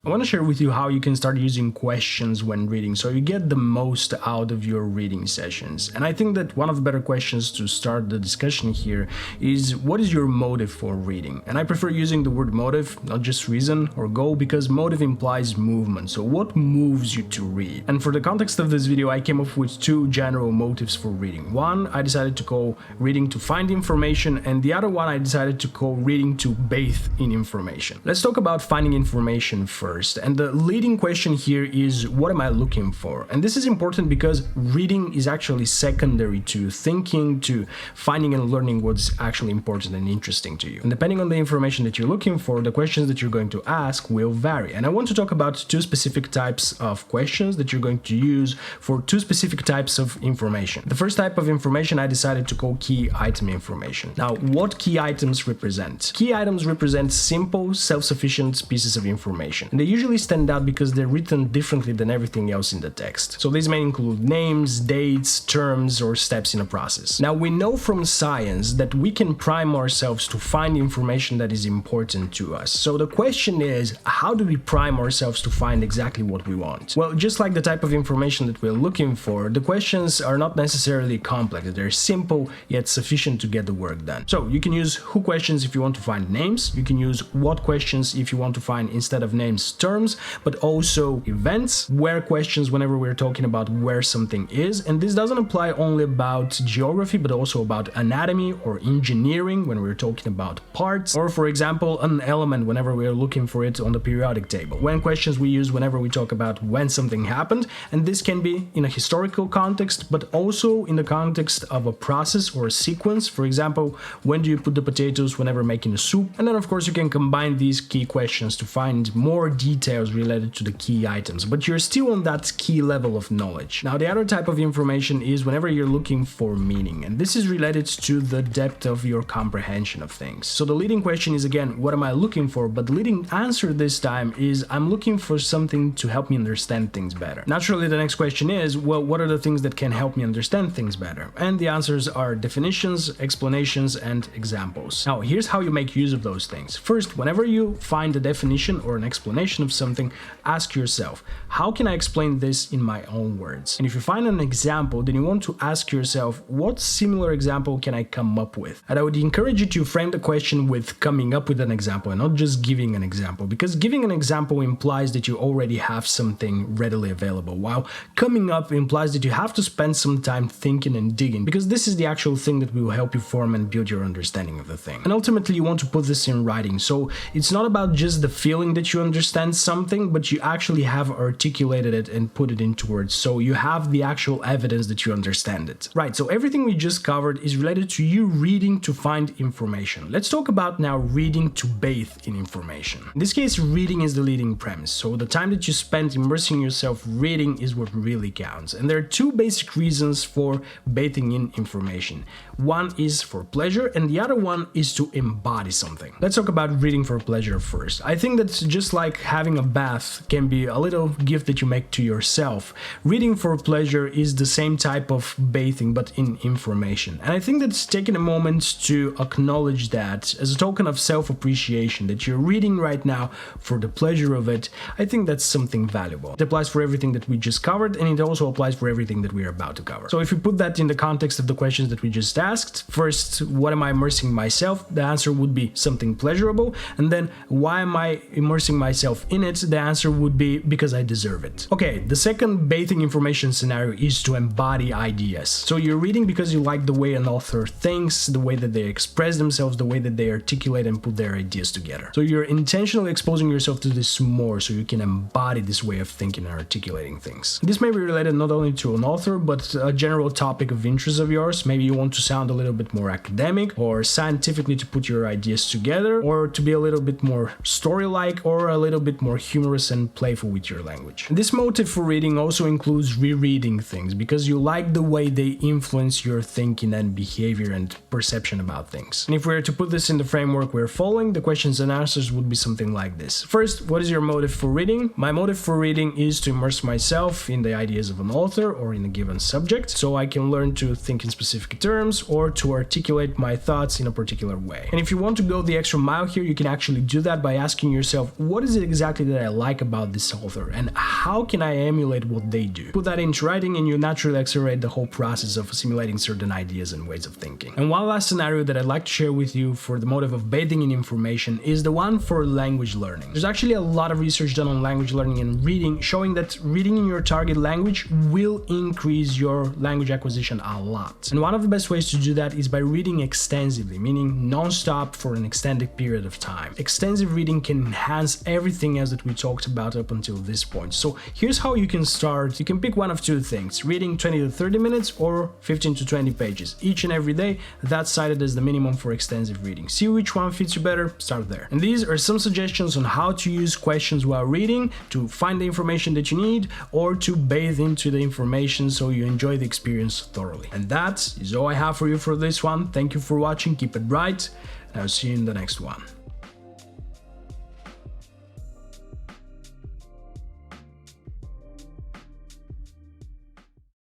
I want to share with you how you can start using questions when reading so you get the most out of your reading sessions. And I think that one of the better questions to start the discussion here is, what is your motive for reading? And I prefer using the word motive, not just reason or goal, because motive implies movement. So what moves you to read? And for the context of this video, I came up with two general motives for reading. One I decided to call reading to find information, and the other one I decided to call reading to bathe in information. Let's talk about finding information first. And the leading question here is, what am I looking for? And this is important because reading is actually secondary to thinking, to finding and learning what's actually important and interesting to you. And depending on the information that you're looking for, the questions that you're going to ask will vary. And I want to talk about two specific types of questions that you're going to use for two specific types of information. The first type of information I decided to call key item information. Now, what key items represent? Key items represent simple, self-sufficient pieces of information. And they usually stand out because they're written differently than everything else in the text. So these may include names, dates, terms, or steps in a process. Now, we know from science that we can prime ourselves to find information that is important to us. So the question is, how do we prime ourselves to find exactly what we want? Well, just like the type of information that we're looking for, the questions are not necessarily complex. They're simple, yet sufficient to get the work done. So you can use who questions if you want to find names. You can use what questions if you want to find, instead of names, terms, but also events, where questions whenever we're talking about where something is. And this doesn't apply only about geography, but also about anatomy or engineering when we're talking about parts, or for example, an element whenever we're looking for it on the periodic table. When questions we use whenever we talk about when something happened, and this can be in a historical context, but also in the context of a process or a sequence. For example, when do you put the potatoes whenever making a soup? And then of course you can combine these key questions to find more details related to the key items, but you're still on that key level of knowledge. Now, the other type of information is whenever you're looking for meaning, and this is related to the depth of your comprehension of things. So the leading question is, again, what am I looking for? But the leading answer this time is, I'm looking for something to help me understand things better. Naturally, the next question is, well, what are the things that can help me understand things better? And the answers are definitions, explanations, and examples. Now, here's how you make use of those things. First, whenever you find a definition or an explanation of something, ask yourself, how can I explain this in my own words? And if you find an example, then you want to ask yourself, what similar example can I come up with? And I would encourage you to frame the question with coming up with an example and not just giving an example, because giving an example implies that you already have something readily available, while coming up implies that you have to spend some time thinking and digging, because this is the actual thing that will help you form and build your understanding of the thing. And ultimately, you want to put this in writing, so it's not about just the feeling that you understand something, but you actually have articulated it and put it into words, so you have the actual evidence that you understand it. Right, so everything we just covered is related to you reading to find information. Let's talk about now reading to bathe in information. In this case, reading is the leading premise, so the time that you spend immersing yourself reading is what really counts. And there are two basic reasons for bathing in information. One is for pleasure, and the other one is to embody something. Let's talk about reading for pleasure first. I think that just like having a bath can be a little gift that you make to yourself, reading for pleasure is the same type of bathing but in information. And I think that's taking a moment to acknowledge that as a token of self-appreciation, that you're reading right now for the pleasure of it. I think that's something valuable. It applies for everything that we just covered, and it also applies for everything that we're about to cover. So if you put that in the context of the questions that we just asked, first, what am I immersing myself? The answer would be something pleasurable. And then, why am I immersing myself in it? The answer would be because I deserve it. Okay, the second bathing information scenario is to embody ideas. So you're reading because you like the way an author thinks, the way that they express themselves, the way that they articulate and put their ideas together. So you're intentionally exposing yourself to this more so you can embody this way of thinking and articulating things. This may be related not only to an author, but a general topic of interest of yours. Maybe you want to sound a little bit more academic or scientifically to put your ideas together, or to be a little bit more story-like, or a little bit more humorous and playful with your language. This motive for reading also includes rereading things because you like the way they influence your thinking and behavior and perception about things. And if we were to put this in the framework we're following, the questions and answers would be something like this. First, what is your motive for reading? My motive for reading is to immerse myself in the ideas of an author or in a given subject, so I can learn to think in specific terms or to articulate my thoughts in a particular way. And if you want to go the extra mile here, you can actually do that by asking yourself, what is it exactly that I like about this author and how can I emulate what they do. Put that into writing and you naturally accelerate the whole process of assimilating certain ideas and ways of thinking. And one last scenario that I'd like to share with you for the motive of bathing in information is the one for language learning. There's actually a lot of research done on language learning and reading showing that reading in your target language will increase your language acquisition a lot. And one of the best ways to do that is by reading extensively, meaning non-stop for an extended period of time. Extensive reading can enhance everything else that we talked about up until this point. So here's how you can start. You can pick one of two things, reading 20 to 30 minutes or 15 to 20 pages each and every day. That's cited as the minimum for extensive reading. See which one fits you better, start there. And these are some suggestions on how to use questions while reading to find the information that you need or to bathe into the information so you enjoy the experience thoroughly. And that is all I have for you for this one. Thank you for watching, keep it bright, and I'll see you in the next one.